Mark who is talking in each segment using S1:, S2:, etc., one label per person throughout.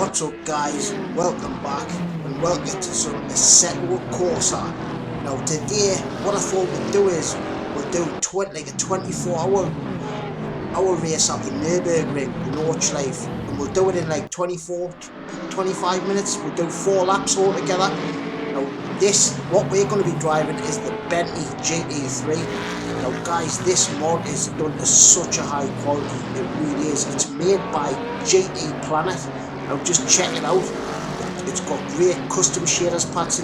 S1: What's up guys, welcome back and welcome to some Assetto Corsa. Now today what I thought we'd do is we'll do like a 24-hour race at the Nurburgring, the Nordschleife, and we'll do it in like 25 minutes. We'll do 4 laps all together. Now what we're going to be driving is the Bentley GT3. Now guys, this mod is done to such a high quality, it really is. It's made by GT Planet. Now just check it out. It's got great custom shaders patch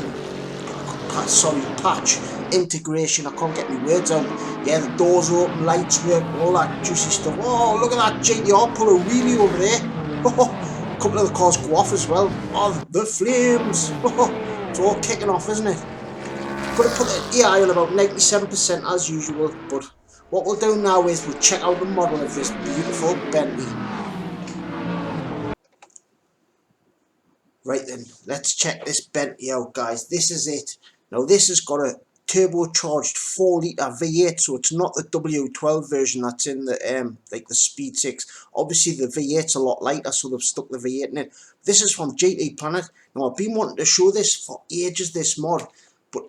S1: integration. I can't get my words out. Yeah, the doors open, lights work, all that juicy stuff. Oh, look at that GTR pull a wheelie over there. Oh, a couple of the cars go off as well. Oh, the flames. Oh, it's all kicking off, isn't it? Gonna put the AI on about 97% as usual, but what we'll do now is we'll check out the model of this beautiful Bentley. Right then, let's check this Bentley out, guys. This is it. Now this has got a turbocharged 4-litre V8, so it's not the W12 version that's in the like the Speed 6. Obviously the V8's a lot lighter, so they've stuck the V8 in it. This is from GT Planet. Now I've been wanting to show this for ages, this mod, but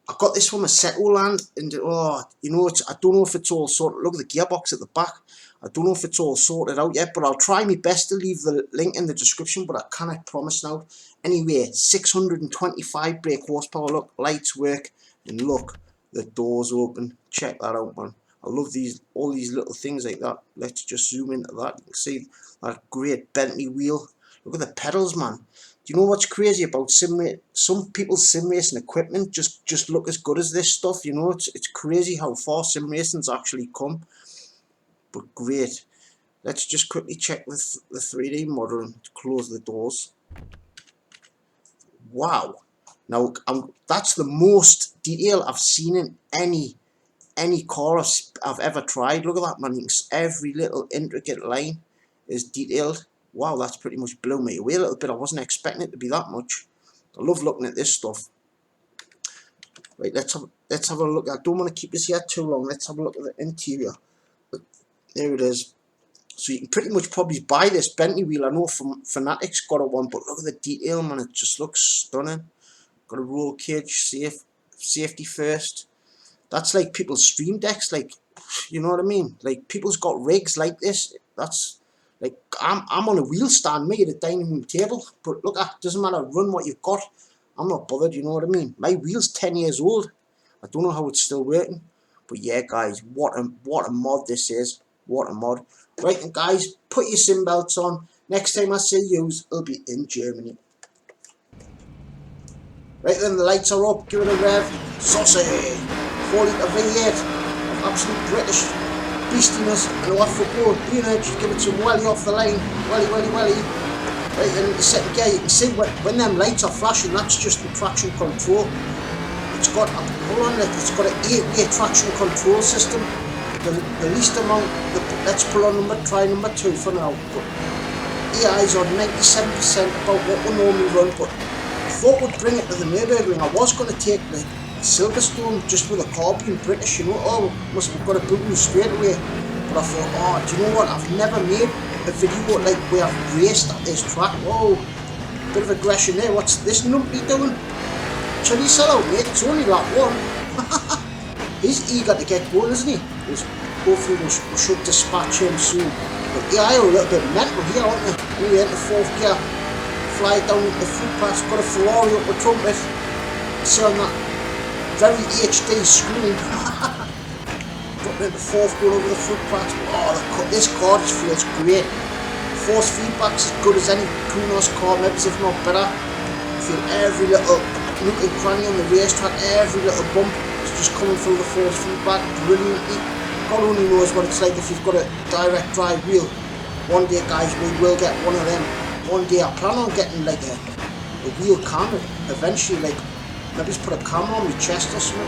S1: I got this from Assetto Land, and oh, you know, I don't know if it's all sorted. Look at the gearbox at the back. I don't know if it's all sorted out yet, but I'll try my best to leave the link in the description, but I cannot promise now. Anyway, 625 brake horsepower. Look, lights work, and look, the doors open. Check that out, man. I love all these little things like that. Let's just zoom into that. You can see that great Bentley wheel. Look at the pedals, man. Do you know what's crazy about some people's sim racing equipment just look as good as this stuff? You know, it's crazy how far sim racing's actually come. But great. Let's just quickly check the 3D model and close the doors. Wow. Now that's the most detail I've seen in any car I've ever tried. Look at that, man. Every little intricate line is detailed. Wow, that's pretty much blew me away a little bit. I wasn't expecting it to be that much. I love looking at this stuff. Right, let's have a look. I don't want to keep this here too long. Let's have a look at the interior. There it is. So you can pretty much probably buy this Bentley wheel. I know Fanatic's got a one, but look at the detail, man. It just looks stunning. Got a roll cage, safety first. That's like people's stream decks, like, you know what I mean? Like, people's got rigs like this. That's like, I'm on a wheel stand, me at a dining room table, but look, it doesn't matter, run what you've got. I'm not bothered, you know what I mean? My wheel's 10 years old. I don't know how it's still working, but yeah, guys, what a mod this is. What a mod. Right then, guys, put your sim belts on. Next time I see you, it'll be in Germany. Right then, the lights are up. Give it a rev. Saucy. 4-litre V8. Absolute British beastiness. And off we go. Just give it some welly off the line. Welly. Right then, in the second gear, you can see when them lights are flashing, that's just the traction control. It's got, hold on, it's got an 8-way traction control system. The least amount, let's pull on try number 2 for now. But AI's on 97% about what we normally run, but I thought we'd bring it to the Nurburgring. I was going to take the Silverstone just with a car being British, you know. Oh, must have got a boogaloo straight away. But I thought, oh, do you know what? I've never made a video like where I've raced at this track. Whoa, bit of aggression there. What's this numpty doing? Chilly sell out, mate. It's only lap 1. He's eager to get going, isn't he? Hopefully we should dispatch him soon. But yeah, I'm a little bit mental here, aren't we? Anyway, into 4th gear, fly down the footpath, got a Ferrari up the trumpet. See on that very HD screen. Dropping into 4th, going over the footpath. Oh, this car just feels great. Force feedback's as good as any Kunos car, maybe if not better. I feel every little nook and cranny on the racetrack, every little bump. Just coming through the force feedback brilliantly. God only knows what it's like if you've got a direct drive wheel. One day, guys, we will get one of them. One day I plan on getting like a wheel camera eventually, like maybe just put a camera on my chest or something.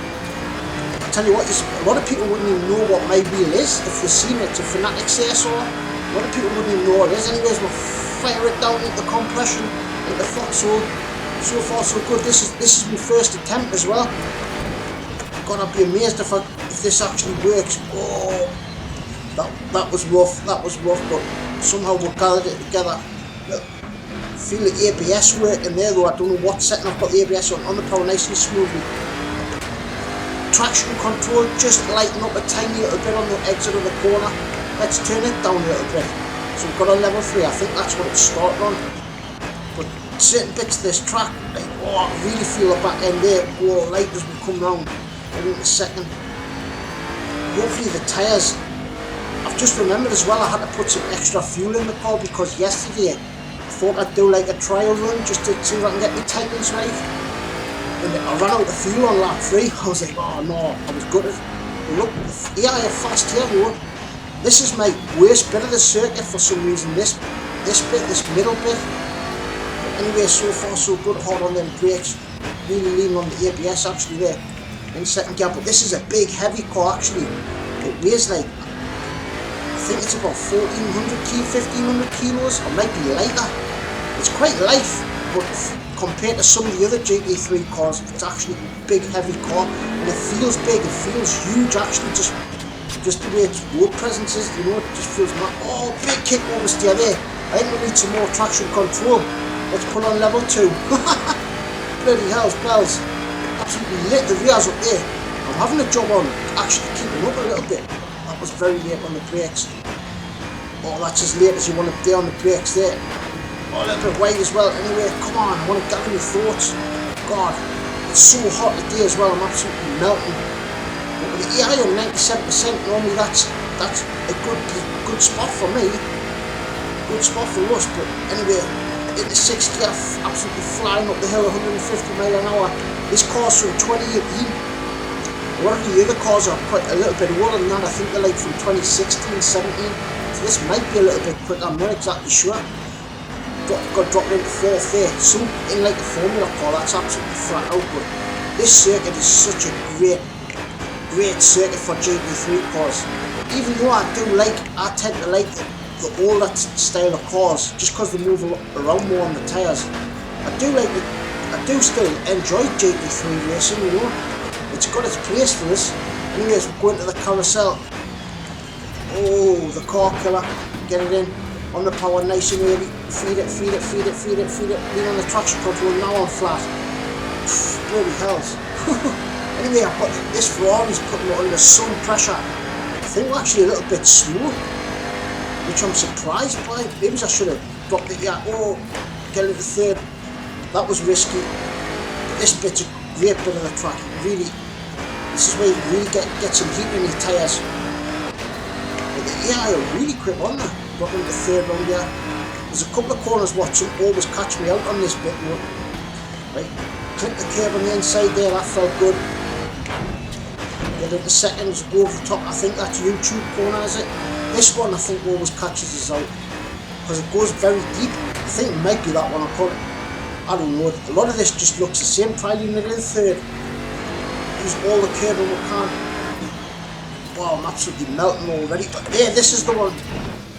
S1: I tell you what, a lot of people wouldn't even know what my wheel is if they've seen it. It's a Fanatic CSR. A lot of people wouldn't even know what it is. Anyways, we'll fire it down into compression, into foxhole. So far so good. This is my first attempt as well. God, I'd be amazed if this actually works. Oh, that was rough. That was rough, but somehow we gathered it together. Feel the ABS working there though. I don't know what setting I've got the ABS on the power nice and smoothly. Traction control just lighten up a tiny little bit on the exit of the corner. Let's turn it down a little bit. So we've got a level 3, I think that's what it started on. But certain bits of this track, like, oh, I really feel the back end there, oh, light as we come round. In a second. Hopefully the tyres, I've just remembered as well I had to put some extra fuel in the car because yesterday I thought I'd do like a trial run just to see if I can get my tightens right. And I ran out of fuel on lap 3, I was like, oh no, I was gutted. Look, yeah, I have fast here though. This is my worst bit of the circuit for some reason, this middle bit. But anyway, so far so good, hard on them brakes. Really leaning on the ABS actually there. In second gear, but this is a big heavy car actually. It weighs like, I think it's about 1500 kilos, or might be lighter. It's quite light, but compared to some of the other GT3 cars, it's actually a big heavy car, and it feels big, it feels huge actually, just the way its road presence is, you know, it just feels mad. Oh, big kick oversteer there. I think we need some more traction control. Let's put on level 2. Bloody hell's bells. Absolutely lit the rears up there. I'm having a job on actually keeping up a little bit. That was very late on the brakes. Oh, that's as late as you want to be on the brakes there. Oh, a little bit wide as well. Anyway, come on, I want to gather your thoughts. God, it's so hot today as well, I'm absolutely melting. But with the EI on 97%, normally that's a good spot for me. Good spot for us, but anyway, in the 6th gear, absolutely flying up the hill, 150 miles an hour. This car's from 2018. A lot of the other cars are quite a little bit older than that. I think they're like from 2016, 17. So this might be a little bit quicker, I'm not exactly sure. Got dropped into 4th there. So in like a Formula car, that's absolutely flat out. But this circuit is such a great circuit for GT3 cars. Even though I tend to like the older style of cars, just because they move around more on the tyres. I do still enjoy GT3 racing, you know. It's got its place for us. Anyways, we're going to the carousel. Oh, the car killer. Get it in. On the power, nice and early. Feed it. Lean on the traction control, now on flat. Bloody hells. Anyway, I've got this Ferrari's putting it under some pressure. I think we're actually a little bit slow, which I'm surprised by. Maybe I should have dropped it. Yeah, oh, get into 3rd. That was risky. But this bit's a great bit of the track. Really, this is where you really get some heat in your tyres. But yeah, I'm really quick on that. Got into 3rd round here. There's a couple of corners watching always catch me out on this bit. You know? Right, click the curb on the inside there. That felt good. Get into 2nds, over the top. I think that's YouTube corner, is it? This one I think always catches us out because it goes very deep. I think it might be that one. I don't know. A lot of this just looks the same. Try leaving it in 3rd. Use all the curbing we can. Wow, I'm absolutely melting already. But there, this is the one.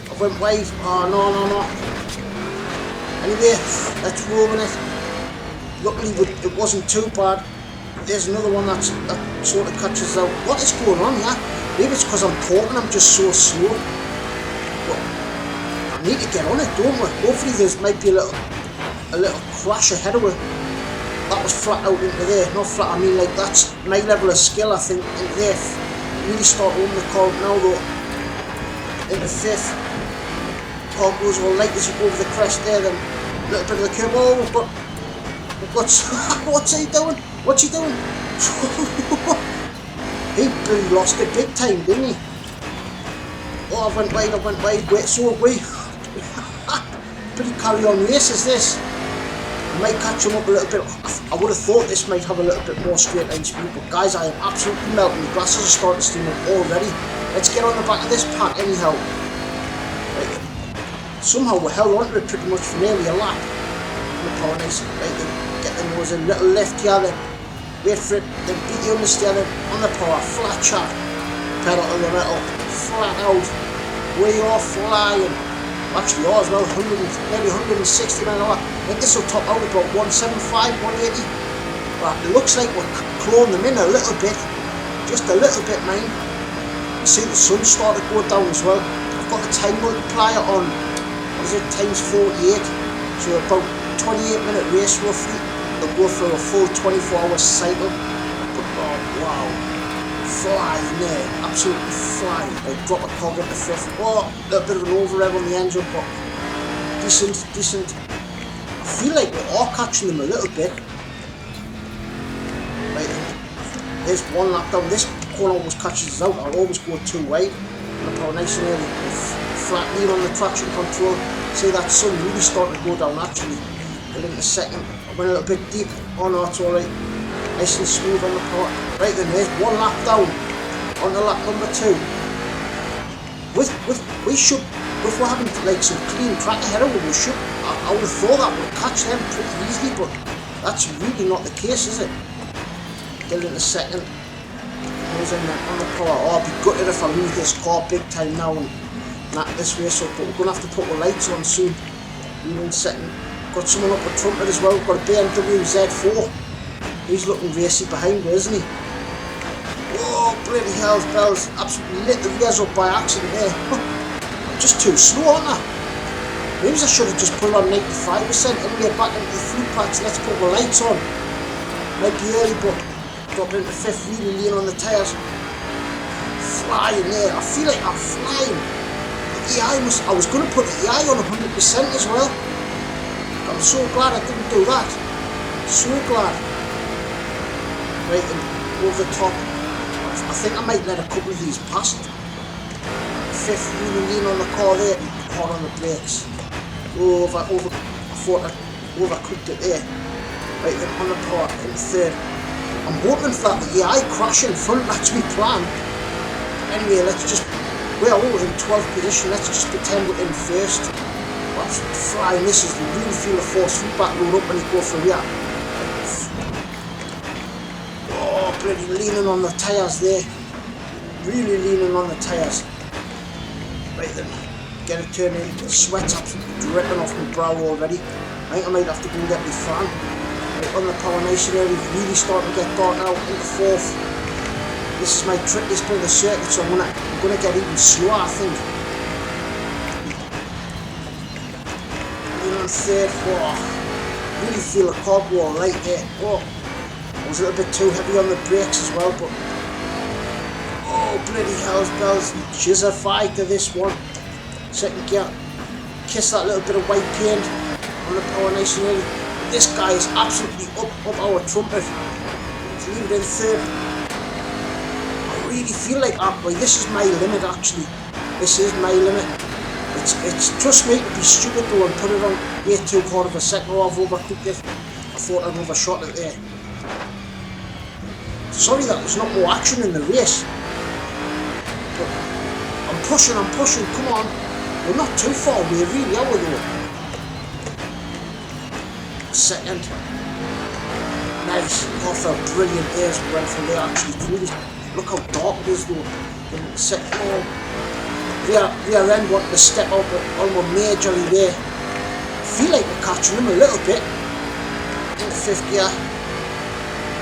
S1: I went wide. Oh no. Anyway, let's roll with it. Luckily, it wasn't too bad. There's another one that sort of catches out. What is going on here? Maybe it's because I'm talking. I'm just so slow. But I need to get on it, don't we? Hopefully, there might be a little crash ahead of it. That was flat out into there. Not flat, I mean like that's my level of skill, I think, into there. Really start holding the car now though. Into 5th. Car goes all light as you go over the crest there, then a little bit of the curve. Oh, but what's he doing? What's he doing? He really lost it big time, didn't he? Oh, I went wide. Wait, so have we. Pretty carry on race is this. I might catch him up a little bit. I would have thought this might have a little bit more straight line speed, but guys, I am absolutely melting. The glasses are starting to steam up already. Let's get on the back of this pack anyhow. Right. Somehow we're held onto it pretty much for nearly a lap. The power nice. Right, get the nose in, little left here then. Wait for it, then beat the understeer then on the power, flat chat. Pedal to the metal, flat out. We are flying. Actually, as well, nearly 160 miles an hour. I think this will top out about 175, 180. But it looks like we're clawing them in a little bit. Just a little bit, man. You see the sun started to go down as well. I've got the time multiplier on, what is it, times 48. So about 28-minute race roughly. They'll go through a full 24-hour cycle. But oh wow, flying there, absolutely flying. Like drop a cog into fifth. Oh, a little bit of an overrev on the engine, but decent. I feel like we are catching them a little bit. Right, there's one lap down. This corner always catches us out. I'll always go too wide. And I'll nice and early. Flat lean on the traction control. See that sun really starting to go down actually. Get into second. I went a little bit deep. Oh no, it's alright. Nice and smooth on the power. Right then, there's one lap down. On to lap number 2. If we're having like some clean track ahead of them, we should. I would have thought that we'd catch them pretty easily, but that's really not the case, is it? Get into second. Goes in on the power. Oh, I'll be gutted if I lose this car big time now and not this race up, but we're going to have to put the lights on soon. We're in second. Got someone up at trumpet as well. Got a BMW Z4. He's looking racy behind me, isn't he? Whoa, bloody hell's bells. Absolutely lit the rears up by accident there. I'm just too slow, aren't I? Maybe I should have just put it on 95% and we're back into the flute patch. Let's put the lights on. Might be early, but drop into fifth, really lean on the tyres. Flying there. I feel like I'm flying. The EI I was going to put the EI on 100% as well. I'm so glad I didn't do that. So glad. Right, and over the top. I think I might let a couple of these past. Fifth, really lean on the car there. Hard on the brakes. I thought I overcooked it there. Right, then on the power in third. I'm hoping for that the EI crash in front, that's my plan. Anyway, let's just, we're all in 12th position, let's just pretend we're in first. That's flying misses, you really feel the force feedback load up when you go through here. Oh, bloody leaning on the tyres there. Really leaning on the tyres. Right then, get a turn in, the sweat's absolutely dripping off my brow already. I think I might have to go and get my fan. On the power nice and early, really starting to get dark now into fourth. This is my trickiest bit of the circuit, so I'm gonna get even slower, I think. And on third, oh, really feel the cog wall right there. Oh, I was a little bit too heavy on the brakes as well, but oh bloody hell's bells! She's a fight to this one. Second gear, kiss that little bit of white paint on the power nice and early. This guy is absolutely up our trumpet. Let's leave it in third. I really feel like this is my limit actually. This is my limit. It's trust me, it'd be stupid though and put it on way too hard of a second. I've overcooked it. I thought I'd overshot it there. Sorry that there's not more action in the race. But I'm pushing, come on. We're not too far away really, are we though? Second. Nice. Off a brilliant airs went from there actually through this. Look how dark it is though. Second. Oh. Rear end wanting to step out almost majorly there. I feel like we're catching them a little bit. In the fifth gear.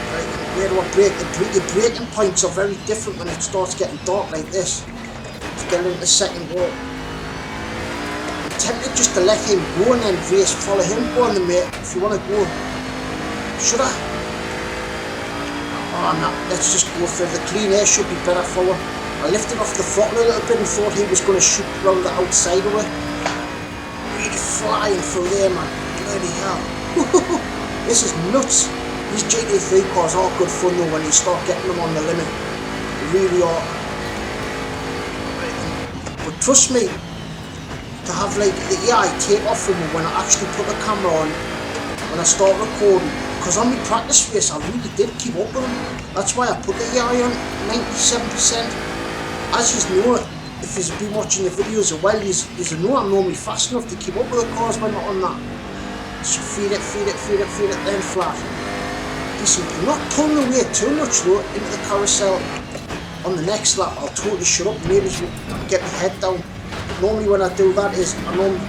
S1: Right, where do I brake? The braking points are very different when it starts getting dark like this. Let's get into second row. Tempted just to let him go and then race, follow him, go on the mate if you want to go. Should I? Oh no, let's just go for the clean air, should be better for him. I lifted off the throttle a little bit and thought he was going to shoot around the outside of it. Really flying through there, man. Bloody hell. This is nuts. These GT3 cars are good fun though when you start getting them on the limit. They really are. But trust me, to have like the EI take off from me when I actually put the camera on, when I start recording, because on my practice race I really did keep up with them. That's why I put the EI on 97%. As you know, if you've been watching the videos a while, you know I'm normally fast enough to keep up with the cars when not on that. So feed it, then flat. Decent. I'm not pulling away too much though into the carousel. On the next lap I'll totally shut up, maybe get my head down. Normally when I do that is I normally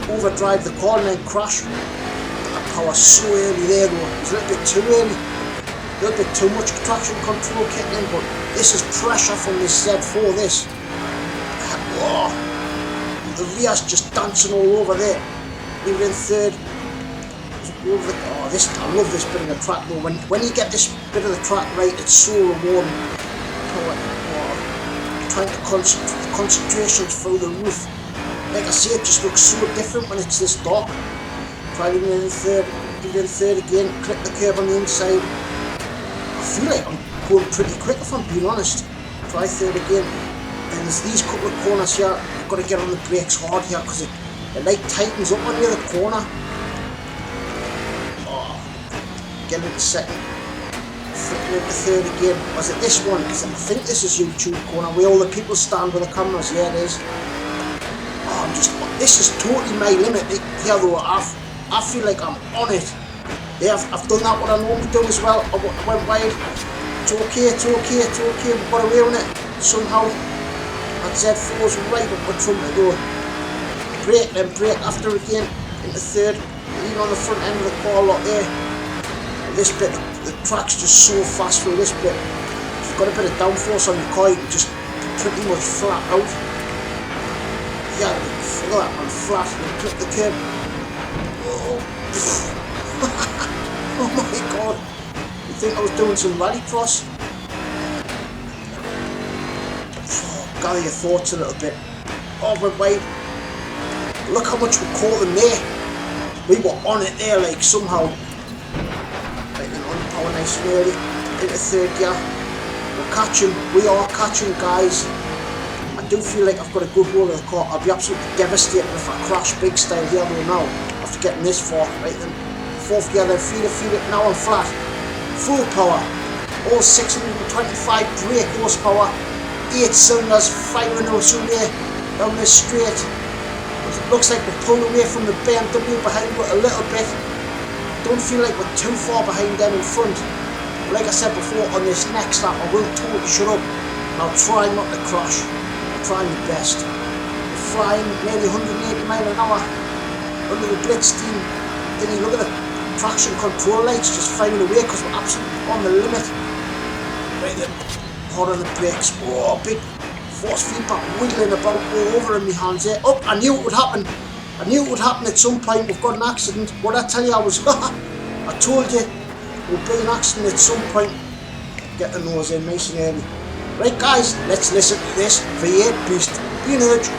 S1: overdrive the car and then crash. That power so early there though, it's a little bit too early. A little bit too much traction control kicking in, but this is pressure from this Z4 this. Oh, the rear's just dancing all over there. Even in third. I love this bit of the track though. When you get this bit of the track right, it's so rewarding. Trying to concentration's through the roof. Like I say, it just looks so different when it's this dark. Try leaving it in third, give it in third again, clip the curb on the inside. I feel like I'm going pretty quick if I'm being honest. Try third again. And there's these couple of corners here, I've got to get on the brakes hard here because it like tightens up on the corner. Get into second, flicking into third again. Was it this one? I think this is YouTube corner where all the people stand with the cameras. Yeah, it is. This is totally my limit here though. I feel like I'm on it. Yeah, I've done that what I normally do as well. I went wide. It's okay, we've got away with it somehow. That Z4's right up the front to go. Brake, then brake after again into third. Lean on the front end of the car lot there. This bit, the track's just so fast through this bit. If you've got a bit of downforce on your car, you can just pretty much flat out. Yeah, feel that man, flat, and clip the curb. Oh my god. You think I was doing some rallycross? Gather your thoughts a little bit. Oh, we're wide. Look how much we caught them there. We were on it there, like somehow. Power nice and early into third gear. We are catching guys. I do feel like I've got a good hold of the car. I'll be absolutely devastated if I crash big style here though now after getting this far. Right then, fourth gear then, feel it, now I'm flat. Full power, all 625 brake horsepower, 8 cylinders, firing us in there, down this straight. It looks like we're pulling away from the BMW behind it a little bit. Don't feel like we're too far behind them in front. But like I said before, on this next lap I will totally shut up and I'll try not to crash. I'll try my best. We're flying nearly 180 miles an hour under the blitz team. Then you look at the traction control lights just firing away because we're absolutely on the limit. Right then, hard on the brakes. Oh, big force feedback wiggling about all over in my hands there. Oh, I knew it would happen. I knew it would happen at some point. We've got an accident. What I tell you, I told you, there'll be an accident at some point. Get the nose in nice and early. Right guys, let's listen to this V8 beast. Be an urge.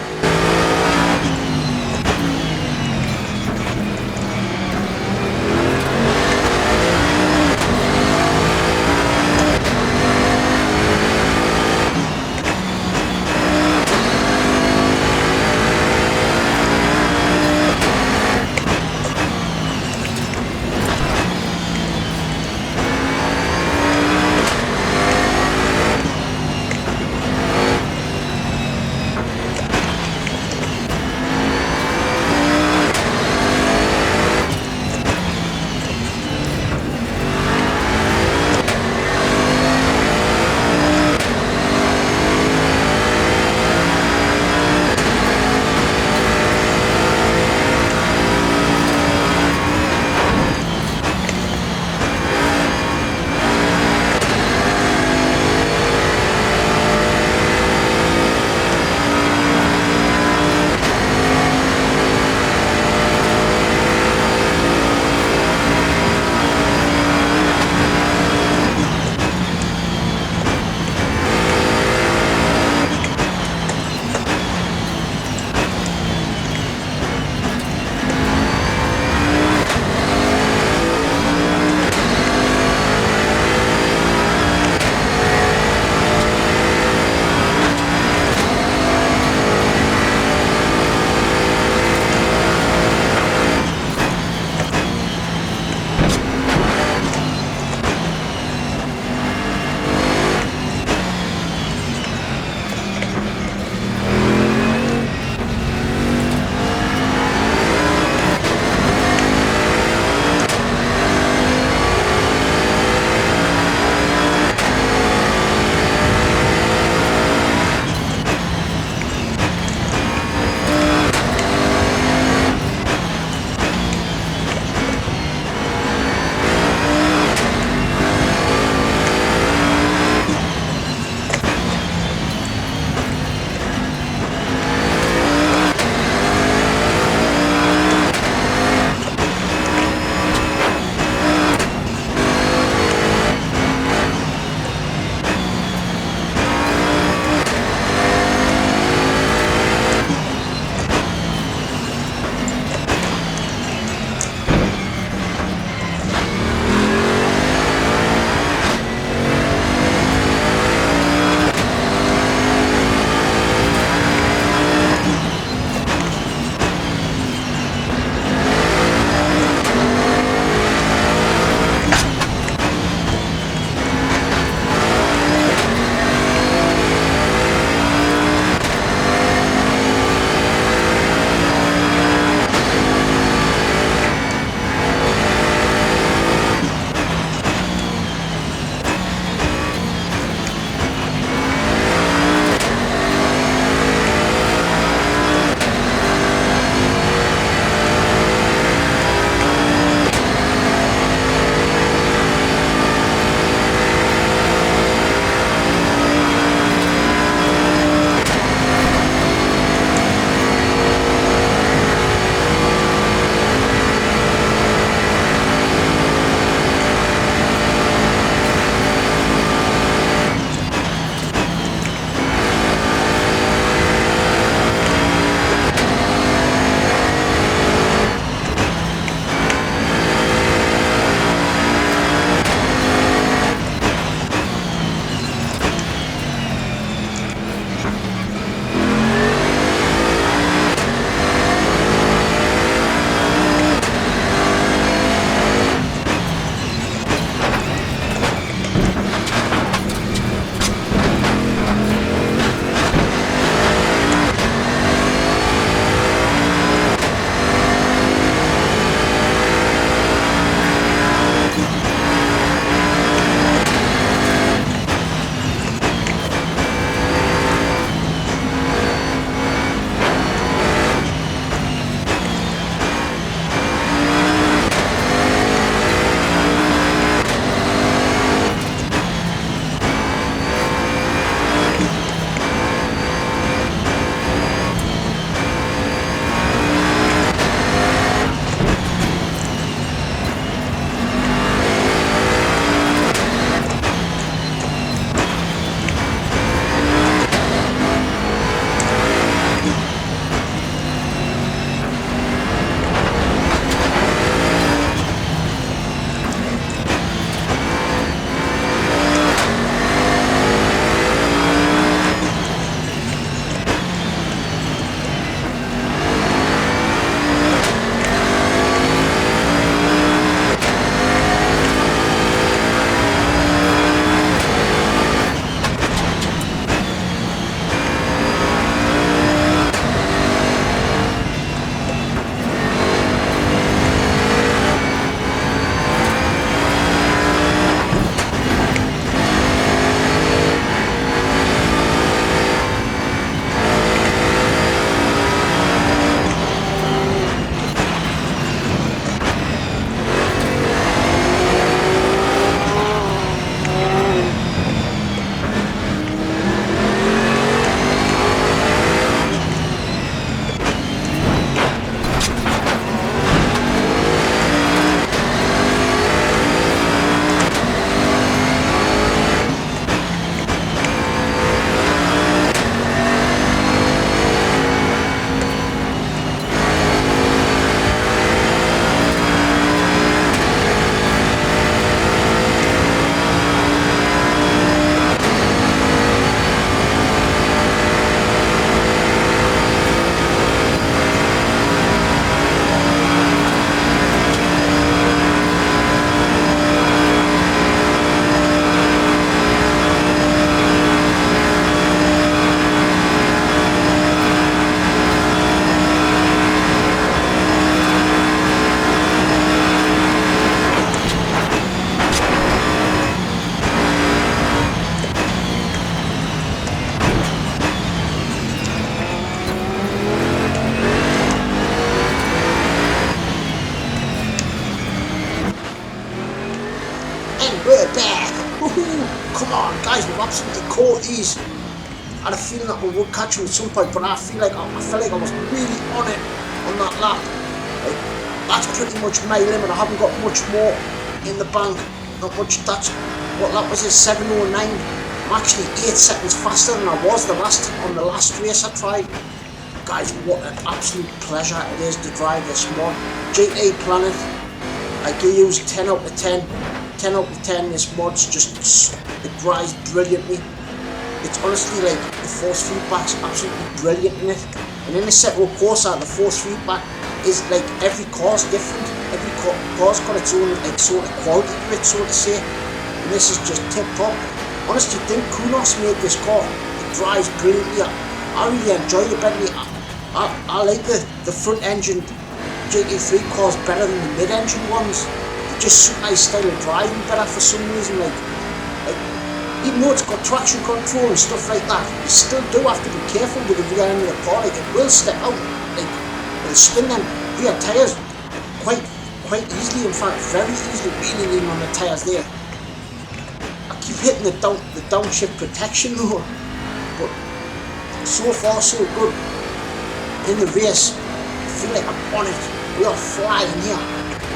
S1: Come on, guys, we've absolutely caught these. I had a feeling that we would catch them at some point, but I feel like I felt like I was really on it on that lap. Like, that's pretty much my limit. I haven't got much more in the bank. Not much. That's what lap was it? 7:09. I'm actually 8 seconds faster than I was on the last race I tried. Guys, what an absolute pleasure it is to drive this mod. GT Planet. Like, you use 10 out of 10. 10 out of 10. This mod's just, it drives brilliantly. It's honestly like the force feedback's absolutely brilliant in it. And in Assetto Corsa, the force feedback is like every car's different. Every car's got its own like sort of quality to it, so to say. And this is just tip top. Honestly, think Kunos made this car. It drives brilliantly. I really enjoy the Bentley. I like the front engine GT3 cars better than the mid engine ones. They just suit my style of driving better for some reason. Like even though it's got traction control and stuff like that, you still do have to be careful with the rear end of the car. Like, it will step out, like, it'll spin them rear tyres quite easily. In fact, very easily, really leaning on the tyres there. I keep hitting the downshift protection though, but so far so good. In the race, I feel like I'm on it. We are flying here.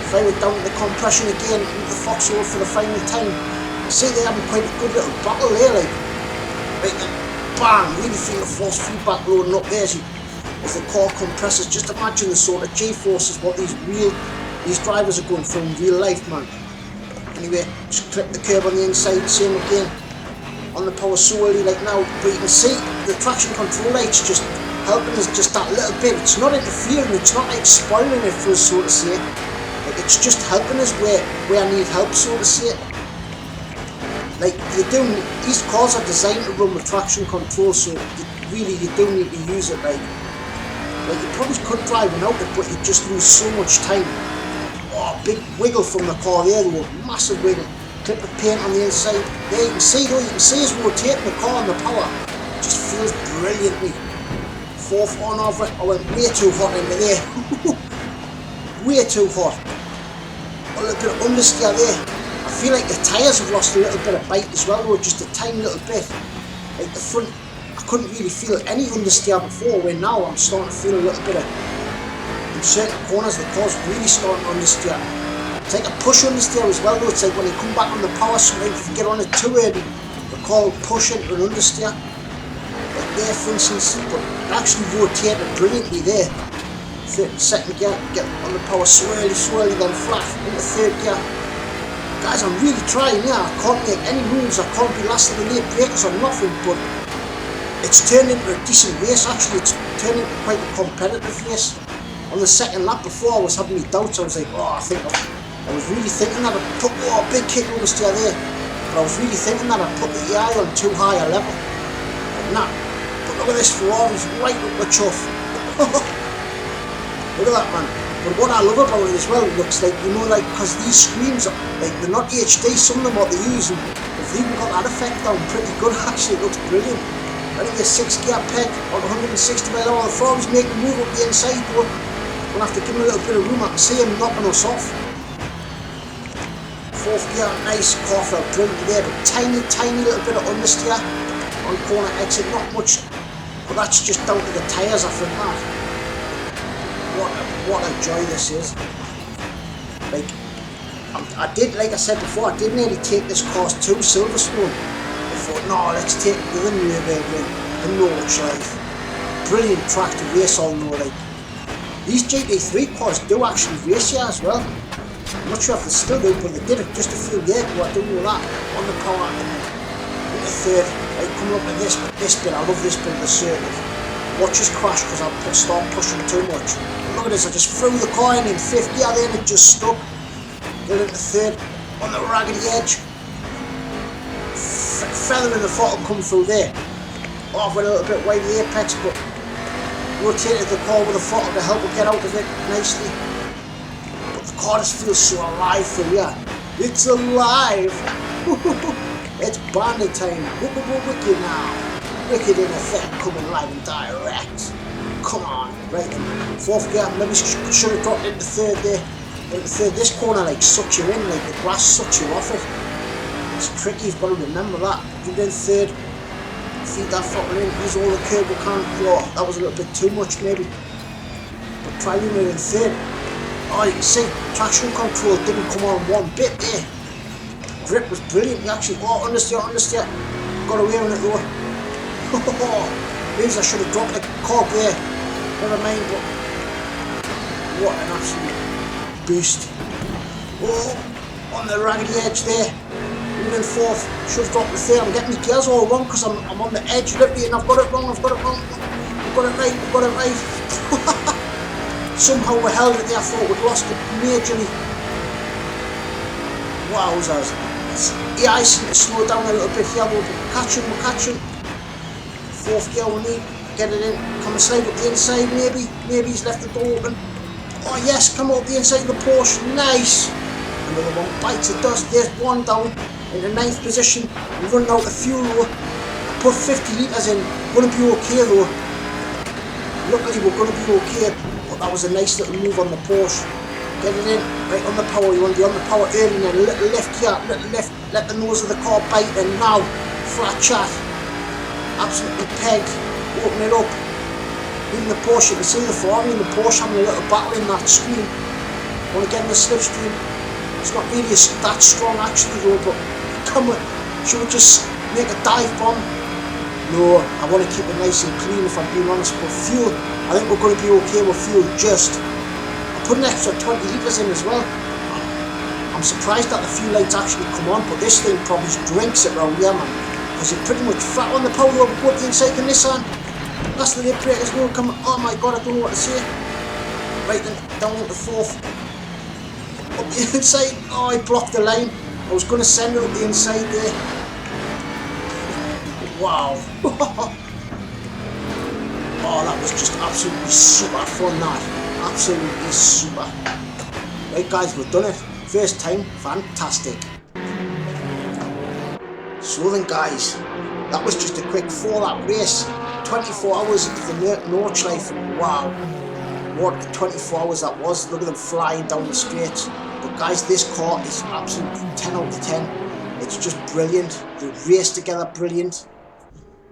S1: If I went down to the compression again into the foxhole for the final time. See, they having quite a good little battle there, like bang, really feel the force feedback loading up there as the car compresses. Just imagine the sort of G-forces what these drivers are going through in real life, man. Anyway, just clip the curb on the inside, same again on the power so early like now, but you can see the traction control light's just helping us just that little bit. It's not interfering, it's not like spoiling it for us, so to say. Like, it's just helping us where I need help, so to say. Like, these cars are designed to run with traction control, so you do need to use it. Like you probably could drive without it, but you just lose so much time. Oh, big wiggle from the car there, though, massive wiggle. Clip of paint on the inside. There you can see though, you can see us rotating the car on the power. It just feels brilliantly. Fourth on over it, I went way too hot into there. Way too hot. A little bit of understeer there. I feel like the tyres have lost a little bit of bite as well, though, just a tiny little bit. Like the front, I couldn't really feel any understeer before, where now I'm starting to feel a little bit of, in certain corners the car's really starting to understeer. It's like a push understeer as well, though. It's like when you come back on the power, sometimes if you get on it too early, the car will push into an understeer. Like there, for instance, but it actually rotated brilliantly there. Second gear, get on the power swirly, then flat into third gear. Guys, I'm really trying here. I can't make any moves, I can't be last of the late breakers or nothing, but it's turned into a decent race. Actually, it's turned into quite a competitive race. On the second lap before, I was having my doubts. I was like, oh, I was really thinking that I'd put, oh, big kick oversteer there, but I was really thinking that I'd put the EI on too high a level. But nah, but look at this Ferrari's right up the chuff. Look at that, man. But what I love about it as well, it looks like, you know, like, because these screens are, like, they're not HD, some of them what they use, and they've even got that effect down pretty good, actually. It looks brilliant. I think a 6-gear peg on 160 miles an hour. The Ferrari's making a move up the inside, but we'll have to give him a little bit of room. I can see him knocking us off. 4th gear, nice car felt brilliant there, but tiny little bit of understeer on corner exit, not much, but that's just down to the tyres, I think that. What a joy this is. Like, I did, like I said before, I did nearly take this course to Silverstone. I thought, no, let's take it to the nurburgring, the NORDSCHLEIFE. Brilliant track to race on though, like. These GT3 cars do actually race here as well. I'm not sure if they still do, but they did it just a few years ago, I don't know that. On the power, into third, like coming up with this, but this bit, I love this bit of the circuit. Watch us crash because I start pushing too much. Look at this, I just threw the car in 5th gear there and it just stuck. Get into third on the raggedy edge. Feather in the throttle come through there. Off with a little bit wide of the apex, but rotated the car with the throttle to help her get out of it nicely. But the car just feels so alive for you. It's alive! It's bandit time. Wicked now. Wicked in effect, coming live and direct. Come on, right in 4th gear, maybe should have dropped into third there. Into third, this corner like sucks you in, like the grass sucks you off it. It's tricky, you've got to remember that. You're in third, feed that throttle in, use all the curb we can. Oh, that was a little bit too much maybe. But try doing it in third. Oh, you can see, traction control didn't come on one bit there. Grip was brilliant, you actually, oh, understeer, got away with it though. Maybe I should have dropped the cork there, never mind, but what an absolute boost. Oh, on the raggedy edge there, moving in fourth, should have dropped the third. I'm getting my gears all wrong because I'm on the edge literally and I've got it wrong, I've got it right. Somehow we held it there, I thought we'd lost it majorly. Wowzers. Yeah, I seem to slow down a little bit here, we're catching. Fourth gear we need, get it in, can we slide up the inside maybe he's left the door open. Oh yes, come up the inside of the Porsche, nice. Another one bites the dust, there's one down in the 9th position, we're running out of fuel though. I put 50 litres in, gonna be okay though. Luckily we're gonna be okay. That was a nice little move on the Porsche. Get it in, right on the power, you want to be on the power early and then a little lift here, little lift, let the nose of the car bite and now, flat chat. Absolutely pegged, open it up. Even the Porsche, you can see the Ferrari and the Porsche having a little battle in that screen. Want to get in the slipstream. It's not really that strong actually though, but come on, should we just make a dive bomb? No, I want to keep it nice and clean if I'm being honest, but fuel, I think we're going to be okay with fuel just. I put an extra 20 litres in as well. I'm surprised that the fuel lights actually come on, but this thing probably drinks it round here, man. Because it's pretty much flat on the power over go up the inside of Nissan. That's the lip breakers will come, oh my god, I don't know what to say. Right then, down to fourth. Up the inside, oh I blocked the line. I was going to send it up the inside there. Wow. Oh, that was just absolutely super fun, that. Absolutely super. Right guys, we've done it. First time, fantastic. So then guys, that was just a quick 4-lap race. 24 hours of the NORDSCHLEIFE. Wow. What 24 hours that was. Look at them flying down the straight. But guys, this car is absolutely 10 out of 10. It's just brilliant. They race together brilliant.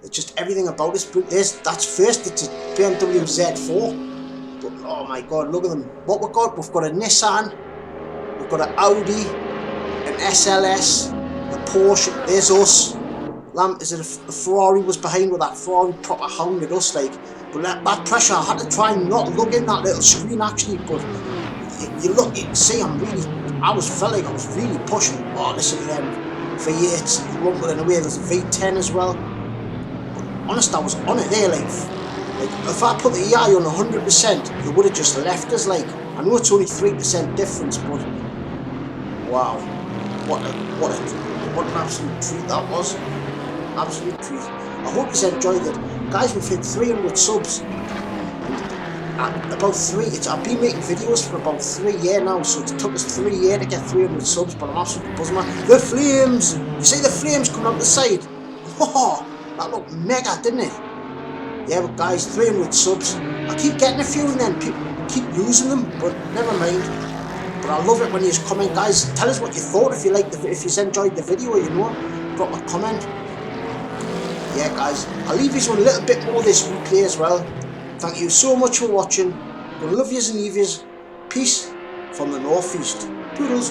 S1: It's just everything about it. That's first, it's a BMW Z4. But oh my god, look at them. What we've got a Nissan, we've got an Audi, an SLS, a Porsche, there's us. Is it a Ferrari was behind with that Ferrari proper hounded us like. But that pressure, I had to try and not look in that little screen actually, but you look, you can see felt like I was really pushing. Oh, listen to them V8s rumbling away, there's a V10 as well. Honest, I was on it there, like if I put the EI on 100%, they would have just left us, like. I know it's only 3% difference, but wow, what an absolute treat that was. Absolute treat. I hope you enjoyed it. Guys, we've hit 300 subs. About 3, I've been making videos for about 3 years now, so it took us 3 years to get 300 subs, but I'm absolutely buzzing, man. The flames! You see the flames coming out the side? Oh! That looked mega, didn't it? Yeah, but guys, 300 subs. I keep getting a few and then people keep losing them, but never mind. But I love it when you comment, guys. Tell us what you thought if you enjoyed the video, you know. Drop a comment. Yeah, guys, I'll leave you with a little bit more this replay as well. Thank you so much for watching. I love yous and leave yous. Peace from the northeast. Toodles.